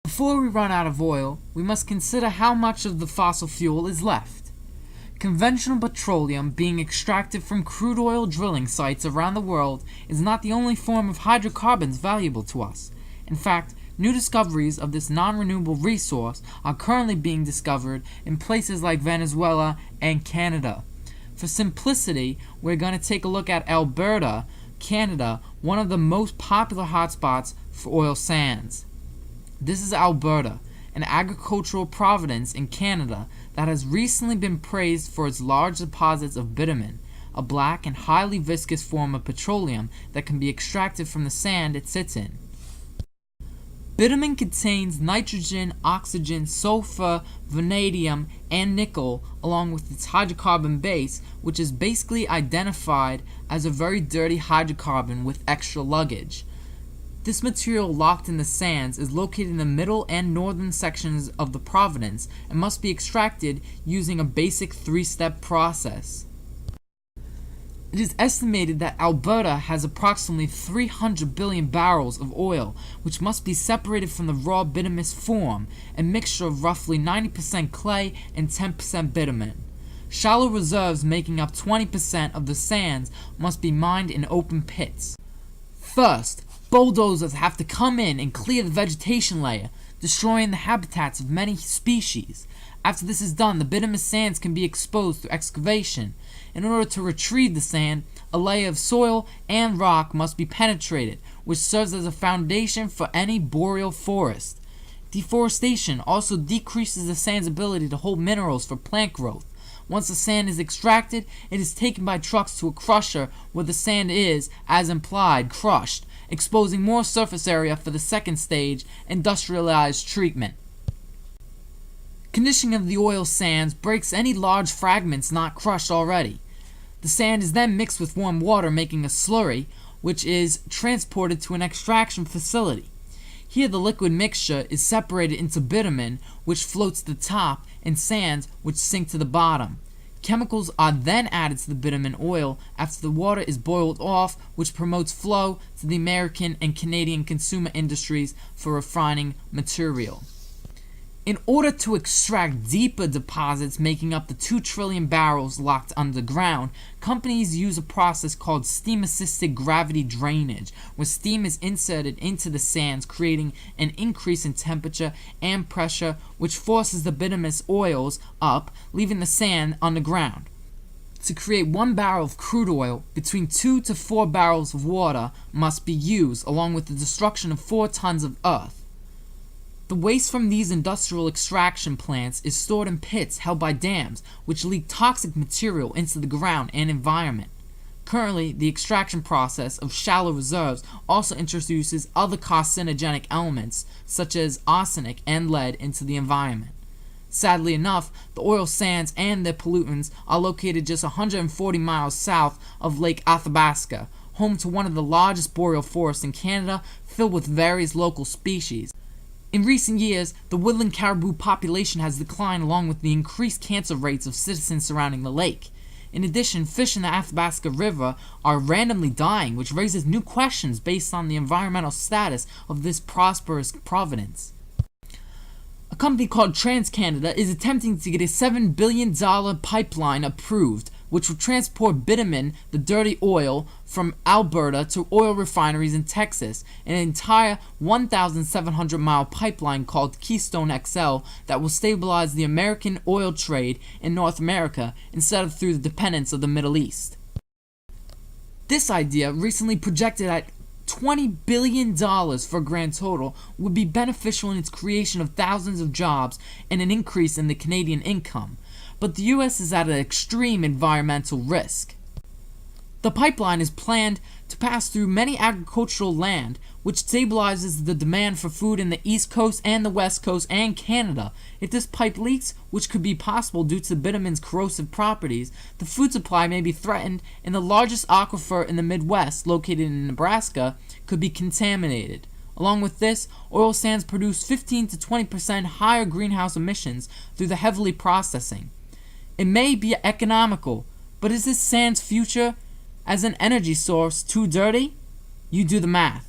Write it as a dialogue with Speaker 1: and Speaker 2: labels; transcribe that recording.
Speaker 1: Before we run out of oil, we must consider how much of the fossil fuel is left. Conventional petroleum being extracted from crude oil drilling sites around the world is not the only form of hydrocarbons valuable to us. In fact, new discoveries of this non-renewable resource are currently being discovered in places like Venezuela and Canada. For simplicity, we're going to take a look at Alberta, Canada, one of the most popular hotspots for oil sands. This is Alberta, an agricultural province in Canada that has recently been praised for its large deposits of bitumen, a black and highly viscous form of petroleum that can be extracted from the sand it sits in. Bitumen contains nitrogen, oxygen, sulfur, vanadium, and nickel, along with its hydrocarbon base, which is basically identified as a very dirty hydrocarbon with extra luggage. This material locked in the sands is located in the middle and northern sections of the province and must be extracted using a basic three-step process. It is estimated that Alberta has approximately 300 billion barrels of oil, which must be separated from the raw bituminous form, a mixture of roughly 90% clay and 10% bitumen. Shallow reserves making up 20% of the sands must be mined in open pits. First, bulldozers have to come in and clear the vegetation layer, destroying the habitats of many species. After this is done, the bituminous sands can be exposed through excavation. In order to retrieve the sand, a layer of soil and rock must be penetrated, which serves as a foundation for any boreal forest. Deforestation also decreases the sand's ability to hold minerals for plant growth. Once the sand is extracted, it is taken by trucks to a crusher where the sand is, as implied, crushed, exposing more surface area for the second stage, industrialized treatment. Conditioning of the oil sands breaks any large fragments not crushed already. The sand is then mixed with warm water, making a slurry, which is transported to an extraction facility. Here the liquid mixture is separated into bitumen, which floats to the top, and sands, which sink to the bottom. Chemicals are then added to the bitumen oil after the water is boiled off, which promotes flow to the American and Canadian consumer industries for refining material. In order to extract deeper deposits making up the 2 trillion barrels locked underground, companies use a process called steam-assisted gravity drainage, where steam is inserted into the sands, creating an increase in temperature and pressure, which forces the bituminous oils up, leaving the sand underground. To create 1 barrel of crude oil, between 2 to 4 barrels of water must be used, along with the destruction of 4 tons of earth. The waste from these industrial extraction plants is stored in pits held by dams, which leak toxic material into the ground and environment. Currently, the extraction process of shallow reserves also introduces other carcinogenic elements, such as arsenic and lead, into the environment. Sadly enough, the oil sands and their pollutants are located just 140 miles south of Lake Athabasca, home to one of the largest boreal forests in Canada, filled with various local species. In recent years, the woodland caribou population has declined along with the increased cancer rates of citizens surrounding the lake. In addition, fish in the Athabasca River are randomly dying, which raises new questions based on the environmental status of this prosperous province. A company called TransCanada is attempting to get a $7 billion pipeline approved, which will transport bitumen, the dirty oil, from Alberta to oil refineries in Texas, an entire 1,700-mile pipeline called Keystone XL that will stabilize the American oil trade in North America instead of through the dependence of the Middle East. This idea, recently projected at $20 billion for a grand total, would be beneficial in its creation of thousands of jobs and an increase in the Canadian income. But the U.S. is at an extreme environmental risk. The pipeline is planned to pass through many agricultural land, which stabilizes the demand for food in the East Coast and the West Coast and Canada. If this pipe leaks, which could be possible due to the bitumen's corrosive properties, the food supply may be threatened and the largest aquifer in the Midwest, located in Nebraska, could be contaminated. Along with this, oil sands produce 15 to 20% higher greenhouse emissions through the heavily processing. It may be economical, but is this sand's future as an energy source too dirty? You do the math.